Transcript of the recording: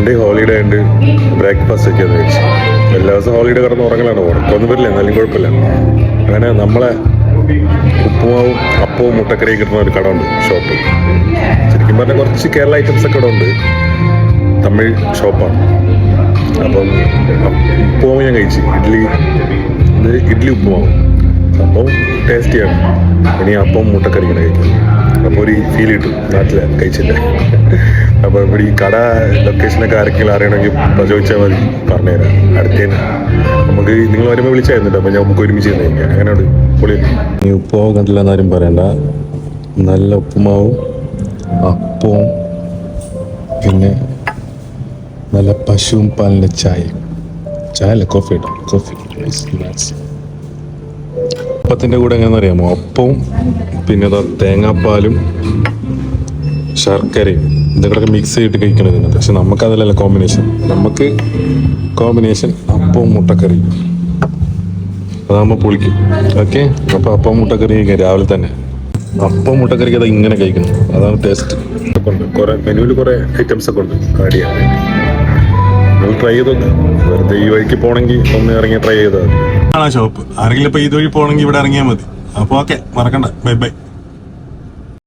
Sunday holiday ഉണ്ട്, breakfast ഒക്കെ കഴിച്ചു. എല്ലാ ദിവസവും ഹോളിഡേ കിടന്ന് ഉറങ്ങലാണ്, ഉറക്കമൊന്നും വരില്ല, എന്നാലും കുഴപ്പമില്ല. അങ്ങനെ നമ്മളെ ഉപ്പുമാവും അപ്പവും മുട്ടക്കറിയും കിട്ടുന്ന ഒരു കട ഉണ്ട്, ഷോപ്പ്. ശരിക്കും പറഞ്ഞാൽ കുറച്ച് കേരള ഐറ്റംസ് ഒക്കെ ഇവിടെ ഉണ്ട്. തമിഴ് ഷോപ്പാണ്. അപ്പം ഉപ്പുമാവ് ഞാൻ കഴിച്ചു. ഇഡ്ഡലി ഉപ്പുമാവും സംഭവം ടേസ്റ്റിയാണ്. ഇനി അപ്പം മുട്ടക്കറി ഇങ്ങനെ കഴിക്കും. അപ്പോൾ ഒരു ഫീൽ കിട്ടും, നാട്ടിലെ കഴിച്ചില്ല. അപ്പോൾ ഇവിടെ ഈ കട ലൊക്കേഷനൊക്കെ ആരെങ്കിലും അറിയണമെങ്കിൽ ചോദിച്ചാൽ മതി, പറഞ്ഞുതരാം. അടുത്തേന് നമുക്ക് നിങ്ങൾ വരുമ്പോൾ വിളിച്ചായിരുന്നുണ്ട്. അപ്പോൾ നമുക്ക് ഒരുമിച്ച് കഴിക്കാം. അങ്ങനെയുണ്ട്, പൊളി. ഈ ഉപ്പുമാവ് കണ്ടില്ല എന്നാരും പറയണ്ട. നല്ല ഉപ്പുമാവും അപ്പവും പിന്നെ നല്ല പശുവും പാലിൻ്റെ ചായ അല്ല കോഫി കേട്ടോ, കോഫി. അപ്പത്തിൻ്റെ കൂടെ എങ്ങനെയാണെന്ന് അറിയാമോ? അപ്പവും പിന്നെ തേങ്ങാപ്പാലും ശർക്കരയും ഇതൊക്കെ മിക്സ് ചെയ്തിട്ട് കഴിക്കണത്. പക്ഷെ നമുക്കതല്ലല്ലോ കോമ്പിനേഷൻ. നമുക്ക് കോമ്പിനേഷൻ അപ്പവും മുട്ടക്കറി, അതാകുമ്പോൾ പൊളിക്കും. ഓക്കെ, അപ്പോൾ അപ്പം മുട്ടക്കറി കഴിക്കാം രാവിലെ തന്നെ. അപ്പം മുട്ടക്കറിക്ക് അത് ഇങ്ങനെ കഴിക്കണം, അതാണ് ടേസ്റ്റ്. കുറെ മെനുവിൽ കുറെ ഐറ്റംസ് ഒക്കെ ഉണ്ട് ആഡ് ചെയ്യാൻ. നിങ്ങൾ ട്രൈ ചെയ്ത് നോക്ക്. വെറുതെ ഈ വഴിക്ക് പോകണമെങ്കിൽ ഒന്ന് ഇറങ്ങി ട്രൈ ചെയ്താൽ മതി. ഷോപ്പ് ആരെങ്കിലും ഇപ്പൊ ഇതുവഴി പോകണമെങ്കിൽ ഇവിടെ ഇറങ്ങിയാൽ മതി. അപ്പോൾ ഓക്കെ, മറക്കണ്ട. Bye bye.